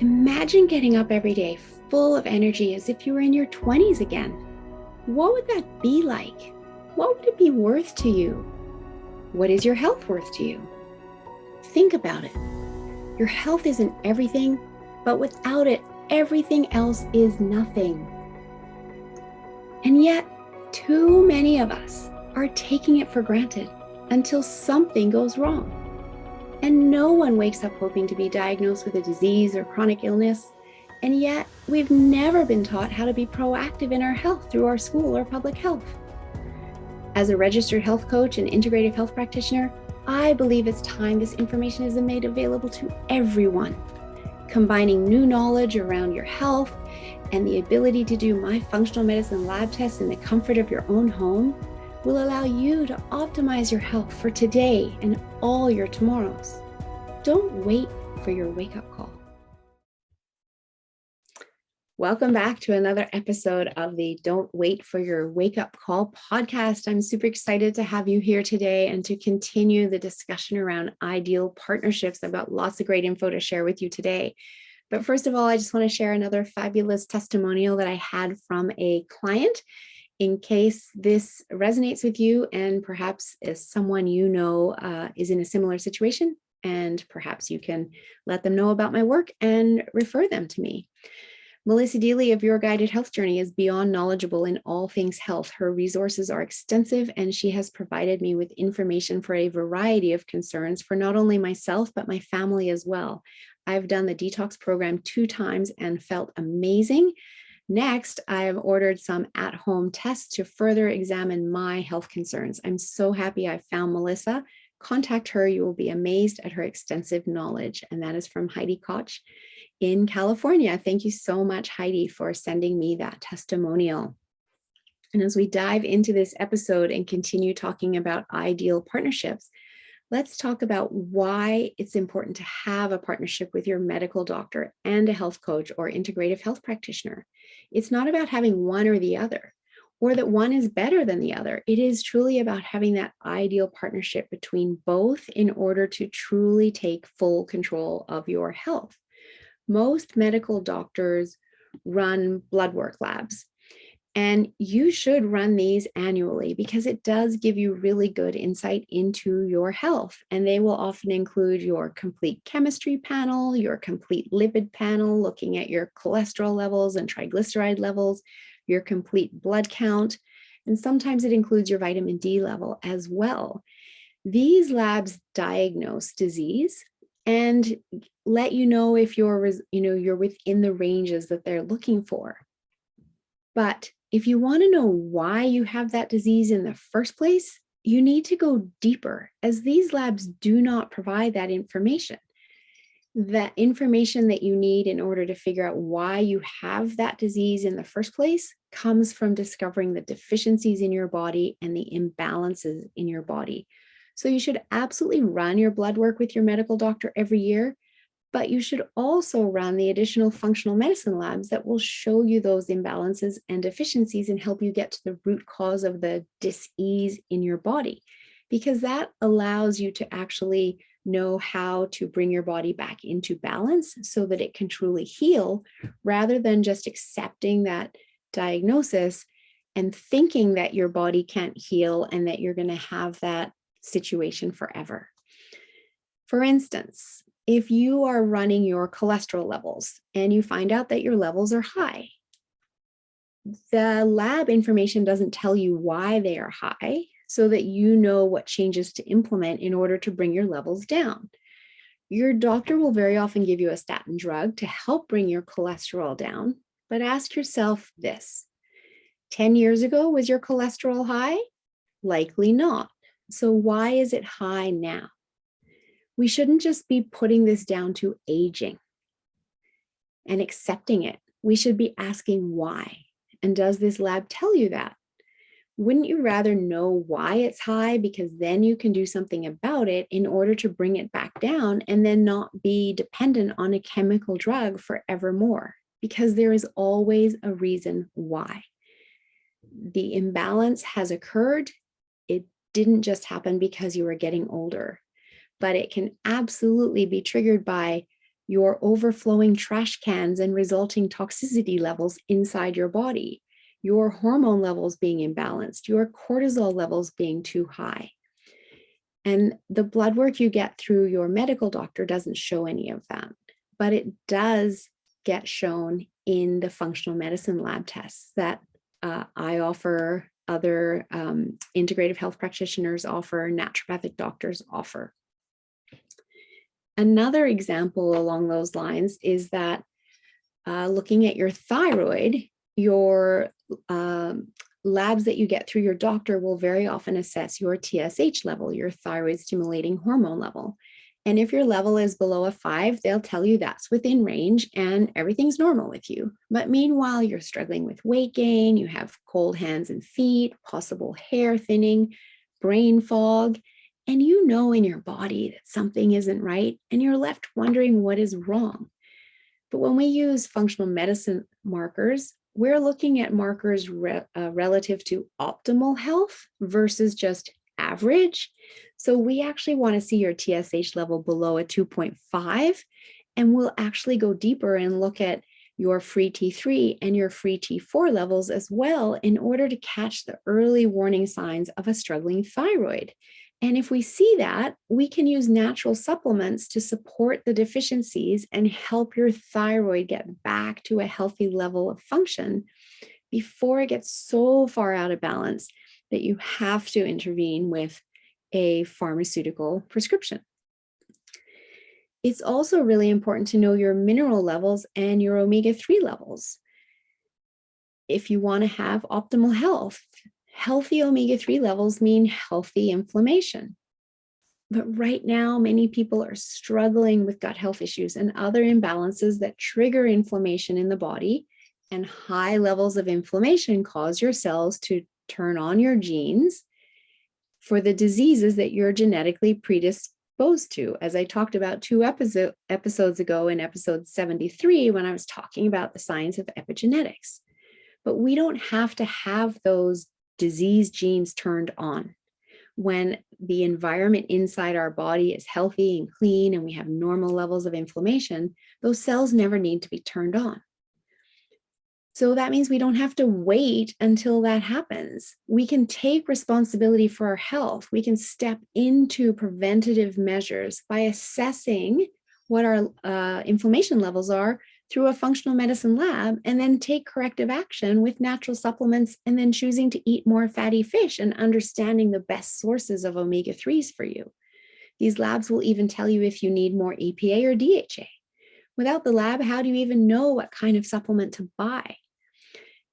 Imagine getting up every day full of energy as if you were in your 20s again. What would that be like? What would it be worth to you? What is your health worth to you? Think about it. Your health isn't everything, but without it, everything else is nothing. And yet, too many of us are taking it for granted until something goes wrong. And no one wakes up hoping to be diagnosed with a disease or chronic illness. And yet, we've never been taught how to be proactive in our health through our school or public health. As a registered health coach and integrative health practitioner, I believe it's time this information is made available to everyone. Combining new knowledge around your health and the ability to do my functional medicine lab tests in the comfort of your own home will allow you to optimize your health for today and all your tomorrows. Don't wait for your wake-up call. Welcome back to another episode of the Don't Wait for Your Wake-Up Call podcast. I'm super excited to have you here today and to continue the discussion around ideal partnerships. I've got lots of great info to share with you today. But first of all, I just want to share another fabulous testimonial that I had from a client in case this resonates with you and perhaps as someone you know is in a similar situation, and perhaps you can let them know about my work and refer them to me. Melissa Deely of Your Guided Health Journey is beyond knowledgeable in all things health. Her resources are extensive, and she has provided me with information for a variety of concerns for not only myself, but my family as well. I've done the detox program 2 times and felt amazing. Next, I have ordered some at-home tests to further examine my health concerns. I'm so happy I found Melissa. Contact her. You will be amazed at her extensive knowledge. And that is from Heidi Koch in California. Thank you so much, Heidi, for sending me that testimonial. And as we dive into this episode and continue talking about ideal partnerships, let's talk about why it's important to have a partnership with your medical doctor and a health coach or integrative health practitioner. It's not about having one or the other, or that one is better than the other. It is truly about having that ideal partnership between both in order to truly take full control of your health. Most medical doctors run blood work labs, and you should run these annually because it does give you really good insight into your health. And they will often include your complete chemistry panel, your complete lipid panel, looking at your cholesterol levels and triglyceride levels, your complete blood count, and sometimes it includes your vitamin D level as well. These labs diagnose disease and let you know if you're within the ranges that they're looking for. But if you want to know why you have that disease in the first place, you need to go deeper, as these labs do not provide that information. That information that you need in order to figure out why you have that disease in the first place comes from discovering the deficiencies in your body and the imbalances in your body. So you should absolutely run your blood work with your medical doctor every year, but you should also run the additional functional medicine labs that will show you those imbalances and deficiencies and help you get to the root cause of the dis-ease in your body, because that allows you to actually know how to bring your body back into balance so that it can truly heal, rather than just accepting that diagnosis and thinking that your body can't heal and that you're going to have that situation forever. For instance, if you are running your cholesterol levels and you find out that your levels are high, the lab information doesn't tell you why they are high so that you know what changes to implement in order to bring your levels down. Your doctor will very often give you a statin drug to help bring your cholesterol down, but ask yourself this: 10 years ago, was your cholesterol high? Likely not. So why is it high now? We shouldn't just be putting this down to aging and accepting it. We should be asking why. And does this lab tell you that? Wouldn't you rather know why it's high, because then you can do something about it in order to bring it back down and then not be dependent on a chemical drug forevermore? Because there is always a reason why. The imbalance has occurred. It didn't just happen because you were getting older, but it can absolutely be triggered by your overflowing trash cans and resulting toxicity levels inside your body, your hormone levels being imbalanced, your cortisol levels being too high. And the blood work you get through your medical doctor doesn't show any of that, but it does get shown in the functional medicine lab tests that I offer, other integrative health practitioners offer, naturopathic doctors offer. Another example along those lines is that looking at your thyroid, your labs that you get through your doctor will very often assess your TSH level, your thyroid stimulating hormone level. And if your level is below a 5, they'll tell you that's within range and everything's normal with you. But meanwhile, you're struggling with weight gain, you have cold hands and feet, possible hair thinning, brain fog, and you know in your body that something isn't right, and you're left wondering what is wrong. But when we use functional medicine markers, we're looking at markers relative to optimal health versus just average. So we actually want to see your TSH level below a 2.5, and we'll actually go deeper and look at your free T3 and your free T4 levels as well in order to catch the early warning signs of a struggling thyroid. And if we see that, we can use natural supplements to support the deficiencies and help your thyroid get back to a healthy level of function before it gets so far out of balance that you have to intervene with a pharmaceutical prescription. It's also really important to know your mineral levels and your omega-3 levels. If you want to have optimal health, healthy omega-3 levels mean healthy inflammation. But right now, many people are struggling with gut health issues and other imbalances that trigger inflammation in the body, and high levels of inflammation cause your cells to turn on your genes for the diseases that you're genetically predisposed to, as I talked about 2 episodes ago in episode 73 when I was talking about the science of epigenetics. But we don't have to have those disease genes turned on. When the environment inside our body is healthy and clean and we have normal levels of inflammation, those cells never need to be turned on. So that means we don't have to wait until that happens. We can take responsibility for our health. We can step into preventative measures by assessing what our inflammation levels are through a functional medicine lab, and then take corrective action with natural supplements, and then choosing to eat more fatty fish and understanding the best sources of omega-3s for you. These labs will even tell you if you need more EPA or DHA. Without the lab, how do you even know what kind of supplement to buy?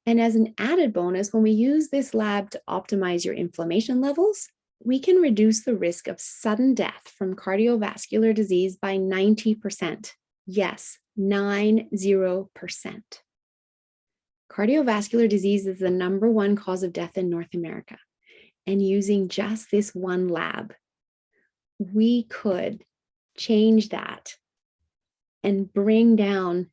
And as an added bonus, when we use this lab to optimize your inflammation levels, we can reduce the risk of sudden death from cardiovascular disease by 90%. Yes, 90%. Cardiovascular disease is the #1 cause of death in North America. And using just this one lab, we could change that and bring down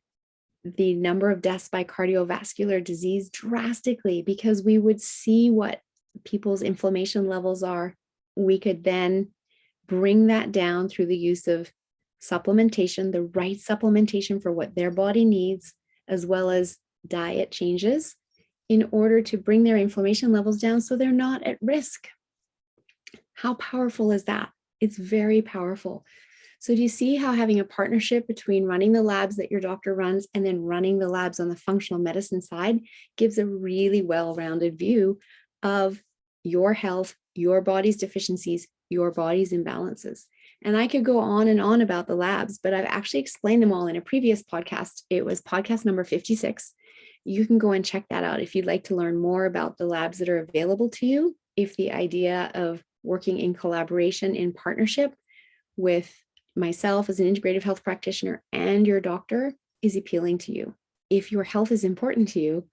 the number of deaths by cardiovascular disease drastically, because we would see what people's inflammation levels are. We could then bring that down through the use of supplementation, the right supplementation for what their body needs, as well as diet changes in order to bring their inflammation levels down so they're not at risk. How powerful is that? It's very powerful. So do you see how having a partnership between running the labs that your doctor runs and then running the labs on the functional medicine side gives a really well-rounded view of your health, your body's deficiencies, your body's imbalances? And I could go on and on about the labs, but I've actually explained them all in a previous podcast. It was podcast number 56. You can go and check that out if you'd like to learn more about the labs that are available to you, if the idea of working in collaboration, in partnership with myself as an integrative health practitioner and your doctor is appealing to you. If your health is important to you,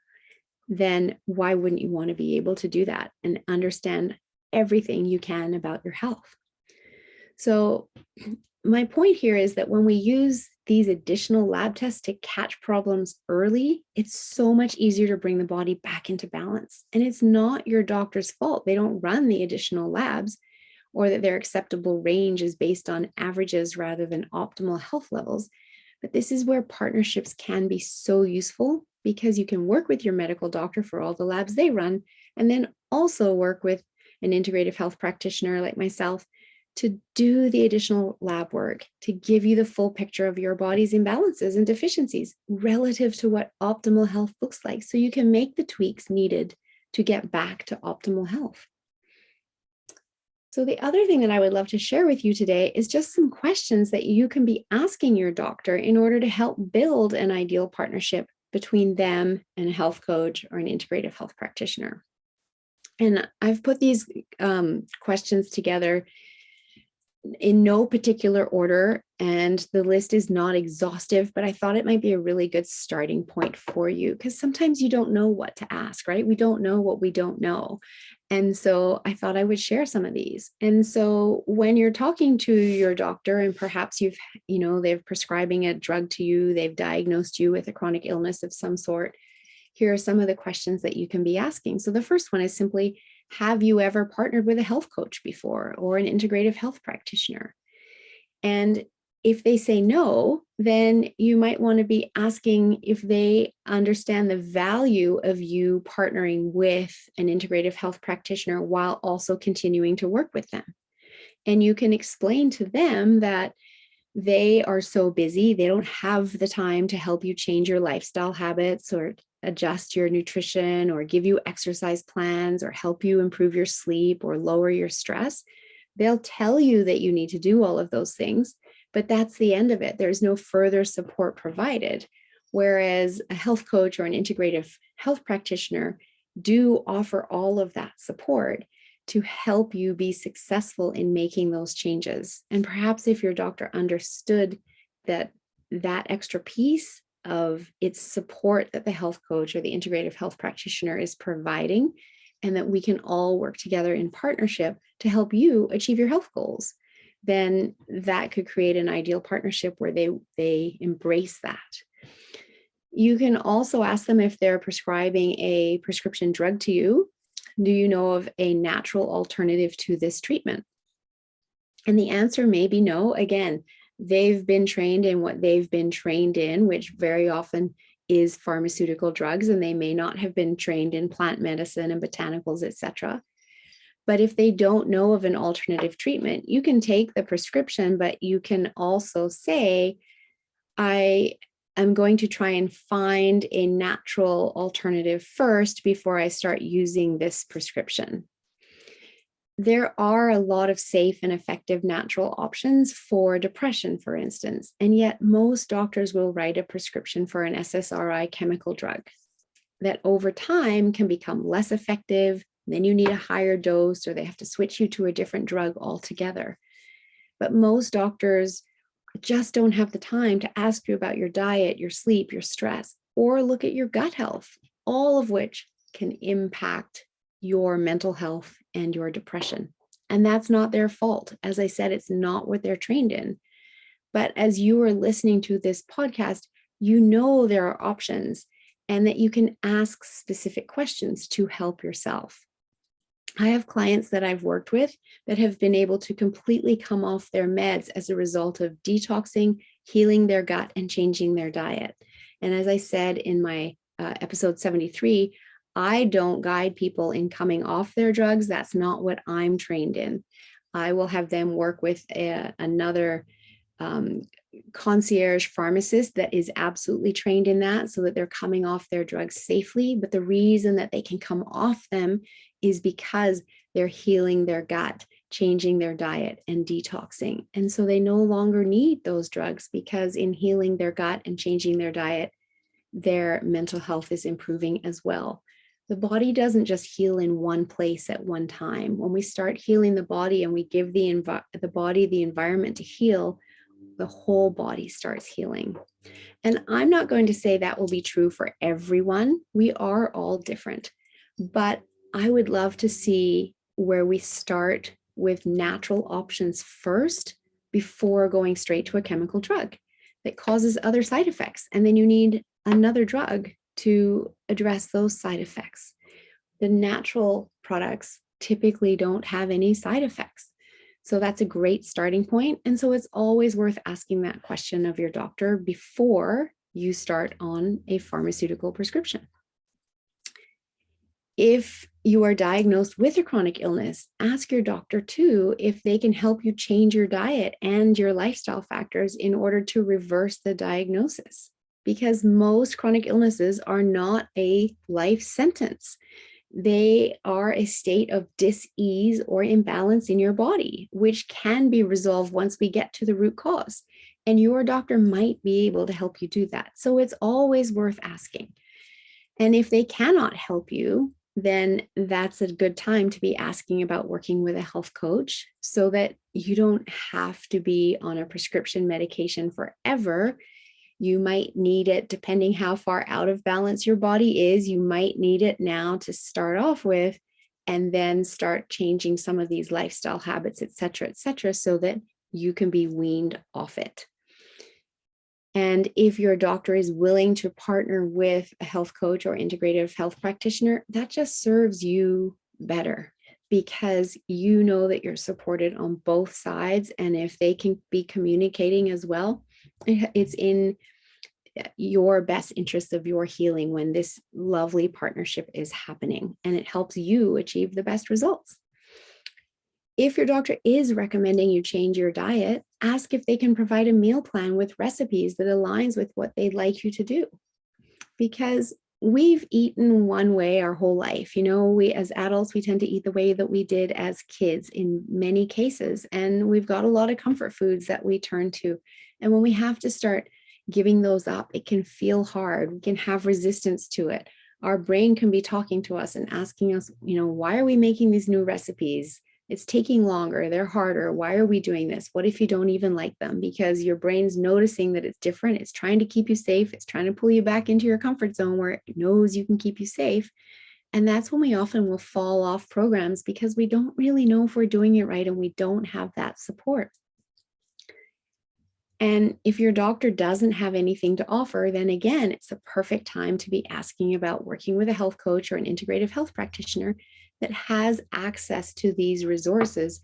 then why wouldn't you want to be able to do that and understand everything you can about your health? So my point here is that when we use these additional lab tests to catch problems early, it's so much easier to bring the body back into balance. And it's not your doctor's fault. They don't run the additional labs, or that their acceptable range is based on averages rather than optimal health levels. But this is where partnerships can be so useful, because you can work with your medical doctor for all the labs they run, and then also work with an integrative health practitioner like myself to do the additional lab work, to give you the full picture of your body's imbalances and deficiencies relative to what optimal health looks like, so you can make the tweaks needed to get back to optimal health. So the other thing that I would love to share with you today is just some questions that you can be asking your doctor in order to help build an ideal partnership between them and a health coach or an integrative health practitioner. And I've put these questions together in no particular order, and the list is not exhaustive, but I thought it might be a really good starting point for you, because sometimes you don't know what to ask, right? We don't know what we don't know. And so I thought I would share some of these. And so when you're talking to your doctor, and perhaps they're prescribing a drug to you, they've diagnosed you with a chronic illness of some sort, here are some of the questions that you can be asking. So the first one is simply, have you ever partnered with a health coach before or an integrative health practitioner? And if they say no, then you might want to be asking if they understand the value of you partnering with an integrative health practitioner while also continuing to work with them. And you can explain to them that they are so busy, they don't have the time to help you change your lifestyle habits or adjust your nutrition or give you exercise plans or help you improve your sleep or lower your stress. They'll tell you that you need to do all of those things, but that's the end of it. There's no further support provided. Whereas a health coach or an integrative health practitioner do offer all of that support to help you be successful in making those changes. And perhaps if your doctor understood that extra piece of its support that the health coach or the integrative health practitioner is providing, and that we can all work together in partnership to help you achieve your health goals, then that could create an ideal partnership where they embrace that. You can also ask them if they're prescribing a prescription drug to you. Do you know of a natural alternative to this treatment? And the answer may be no. Again, they've been trained in what they've been trained in, which very often is pharmaceutical drugs, and they may not have been trained in plant medicine and botanicals, etc. But if they don't know of an alternative treatment, you can take the prescription, but you can also say, I'm going to try and find a natural alternative first before I start using this prescription. There are a lot of safe and effective natural options for depression, for instance, and yet most doctors will write a prescription for an SSRI chemical drug that over time can become less effective. Then you need a higher dose, or they have to switch you to a different drug altogether. But most doctors just don't have the time to ask you about your diet, your sleep, your stress, or look at your gut health, all of which can impact your mental health and your depression. And that's not their fault. As I said, it's not what they're trained in. But as you are listening to this podcast, you know there are options and that you can ask specific questions to help yourself. I have clients that I've worked with that have been able to completely come off their meds as a result of detoxing, healing their gut, and changing their diet. And as I said in my episode 73, I don't guide people in coming off their drugs. That's not what I'm trained in. I will have them work with another concierge pharmacist that is absolutely trained in that, so that they're coming off their drugs safely. But the reason that they can come off them is because they're healing their gut, changing their diet, and detoxing. And so they no longer need those drugs, because in healing their gut and changing their diet, their mental health is improving as well. The body doesn't just heal in one place at one time. When we start healing the body and we give the body the environment to heal, the whole body starts healing. And I'm not going to say that will be true for everyone. We are all different. But I would love to see where we start with natural options first before going straight to a chemical drug that causes other side effects. And then you need another drug to address those side effects. The natural products typically don't have any side effects. So that's a great starting point. And so it's always worth asking that question of your doctor before you start on a pharmaceutical prescription. If you are diagnosed with a chronic illness, ask your doctor too if they can help you change your diet and your lifestyle factors in order to reverse the diagnosis. Because most chronic illnesses are not a life sentence. They are a state of dis-ease or imbalance in your body, which can be resolved once we get to the root cause. And your doctor might be able to help you do that. So it's always worth asking. And if they cannot help you, then that's a good time to be asking about working with a health coach so that you don't have to be on a prescription medication forever. You might need it depending how far out of balance your body is. You might need it now to start off with, and then start changing some of these lifestyle habits, et cetera, so that you can be weaned off it. And if your doctor is willing to partner with a health coach or integrative health practitioner, that just serves you better because you know that you're supported on both sides. And if they can be communicating as well, it's in your best interest of your healing when this lovely partnership is happening, and it helps you achieve the best results. If your doctor is recommending you change your diet, ask if they can provide a meal plan with recipes that aligns with what they'd like you to do. Because we've eaten one way our whole life. We as adults, we tend to eat the way that we did as kids in many cases. And we've got a lot of comfort foods that we turn to. And when we have to start giving those up, it can feel hard. We can have resistance to it. Our brain can be talking to us and asking us, why are we making these new recipes? It's taking longer. They're harder. Why are we doing this? What if you don't even like them? Because your brain's noticing that it's different. It's trying to keep you safe. It's trying to pull you back into your comfort zone where it knows you can keep you safe. And that's when we often will fall off programs because we don't really know if we're doing it right and we don't have that support. And if your doctor doesn't have anything to offer, then again, it's a perfect time to be asking about working with a health coach or an integrative health practitioner that has access to these resources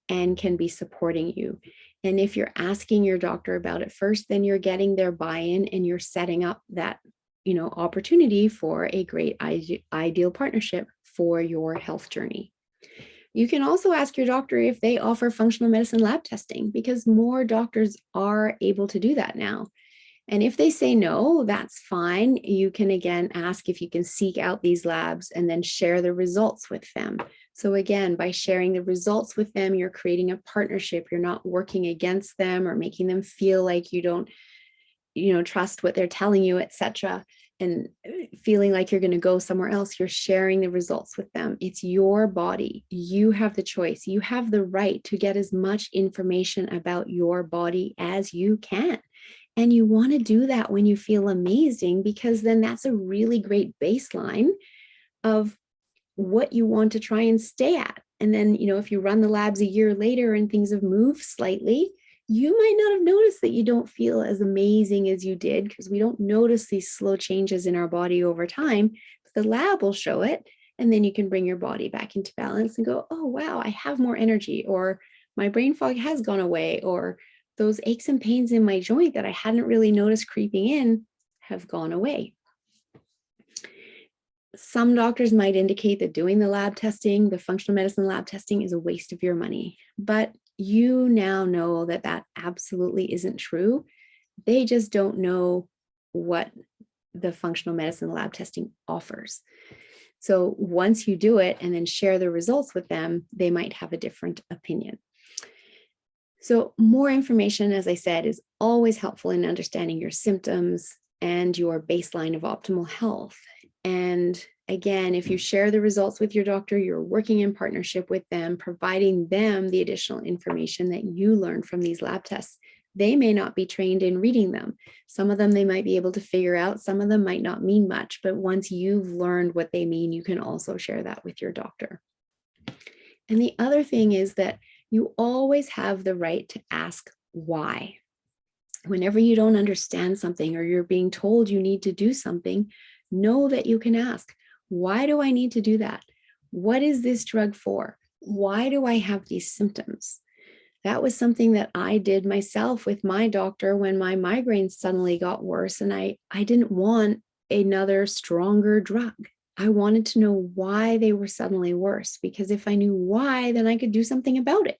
and can be supporting you. And if you're asking your doctor about it first, then you're getting their buy-in and you're setting up that, opportunity for a great ideal partnership for your health journey. You can also ask your doctor if they offer functional medicine lab testing because more doctors are able to do that now. And if they say no, that's fine. You can again ask if you can seek out these labs and then share the results with them. So again, by sharing the results with them, you're creating a partnership. You're not working against them or making them feel like you don't, trust what they're telling you, etc. And feeling like you're going to go somewhere else. You're sharing the results with them. It's your body. You have the choice. You have the right to get as much information about your body as you can. And you want to do that when you feel amazing, because then that's a really great baseline of what you want to try and stay at. And then, if you run the labs a year later and things have moved slightly, you might not have noticed that you don't feel as amazing as you did, because we don't notice these slow changes in our body over time. But the lab will show it. And then you can bring your body back into balance and go, oh, wow, I have more energy, or my brain fog has gone away, or those aches and pains in my joint that I hadn't really noticed creeping in have gone away. Some doctors might indicate that doing the lab testing, the functional medicine lab testing, is a waste of your money. But you now know that that absolutely isn't true. They just don't know what the functional medicine lab testing offers. So once you do it and then share the results with them, they might have a different opinion. So more information, as I said, is always helpful in understanding your symptoms and your baseline of optimal health. And again, if you share the results with your doctor, you're working in partnership with them, providing them the additional information that you learned from these lab tests. They may not be trained in reading them. Some of them they might be able to figure out. Some of them might not mean much, but once you've learned what they mean, you can also share that with your doctor. And the other thing is that you always have the right to ask why. Whenever you don't understand something or you're being told you need to do something, know that you can ask, why do I need to do that? What is this drug for? Why do I have these symptoms? That was something that I did myself with my doctor when my migraines suddenly got worse. And I didn't want another stronger drug. I wanted to know why they were suddenly worse, because if I knew why, then I could do something about it.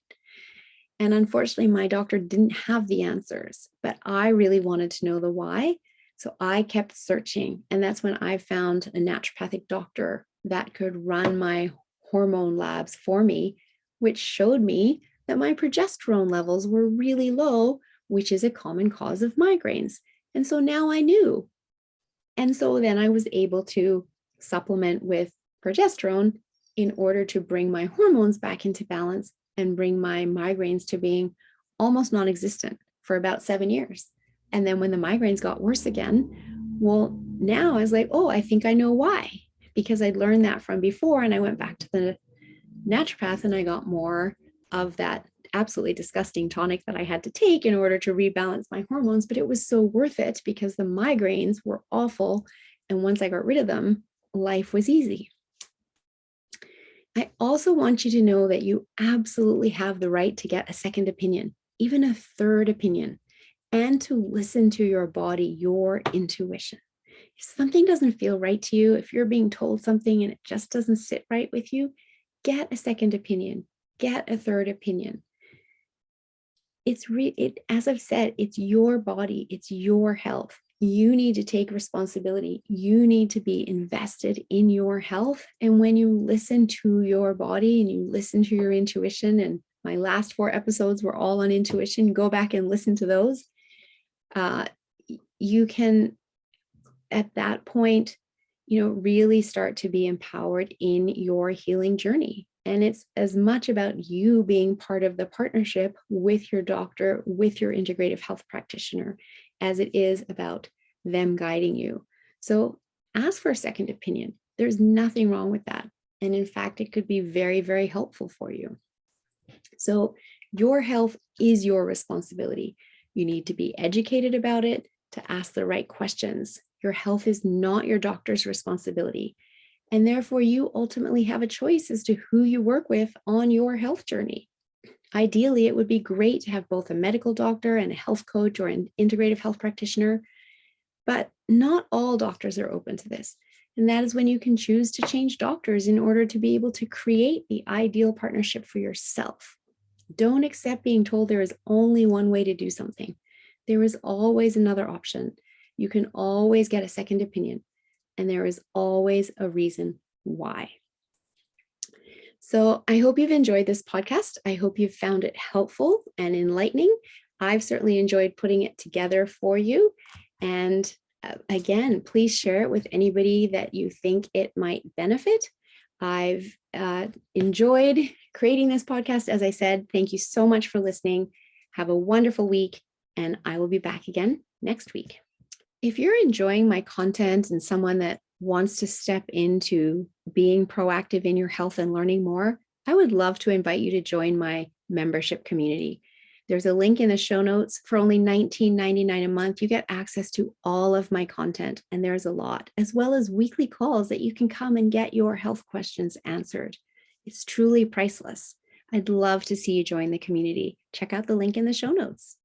And unfortunately, my doctor didn't have the answers, but I really wanted to know the why. So I kept searching. And that's when I found a naturopathic doctor that could run my hormone labs for me, which showed me that my progesterone levels were really low, which is a common cause of migraines. And so now I knew. And so then I was able to supplement with progesterone in order to bring my hormones back into balance and bring my migraines to being almost non-existent for about 7 years. And then when the migraines got worse again, well, now I was like, oh, I think I know why, because I'd learned that from before. And I went back to the naturopath and I got more of that absolutely disgusting tonic that I had to take in order to rebalance my hormones. But it was so worth it because the migraines were awful. And once I got rid of them, life was easy. I also want you to know that you absolutely have the right to get a second opinion, even a third opinion, and to listen to your body, your intuition. If something doesn't feel right to you, if you're being told something and it just doesn't sit right with you, get a second opinion, get a third opinion. As I've said, it's your body, it's your health. You need to take responsibility. You need to be invested in your health. And when you listen to your body and you listen to your intuition, and my last 4 episodes were all on intuition, go back and listen to those. You can, at that point, really start to be empowered in your healing journey. And it's as much about you being part of the partnership with your doctor, with your integrative health practitioner, as it is about them guiding you. So ask for a second opinion. There's nothing wrong with that. And in fact, it could be very, very helpful for you. So your health is your responsibility. You need to be educated about it, to ask the right questions. Your health is not your doctor's responsibility. And therefore, you ultimately have a choice as to who you work with on your health journey. Ideally, it would be great to have both a medical doctor and a health coach or an integrative health practitioner, but not all doctors are open to this. And that is when you can choose to change doctors in order to be able to create the ideal partnership for yourself. Don't accept being told there is only one way to do something. There is always another option. You can always get a second opinion. And there is always a reason why. So I hope you've enjoyed this podcast. I hope you've found it helpful and enlightening. I've certainly enjoyed putting it together for you. And again, please share it with anybody that you think it might benefit. I've enjoyed creating this podcast. As I said, thank you so much for listening. Have a wonderful week, and I will be back again next week. If you're enjoying my content and someone that wants to step into being proactive in your health and learning more, I would love to invite you to join my membership community. There's a link in the show notes. For only $19.99 a month, you get access to all of my content, and there's a lot, as well as weekly calls that you can come and get your health questions answered. It's truly priceless. I'd love to see you join the community. Check out the link in the show notes.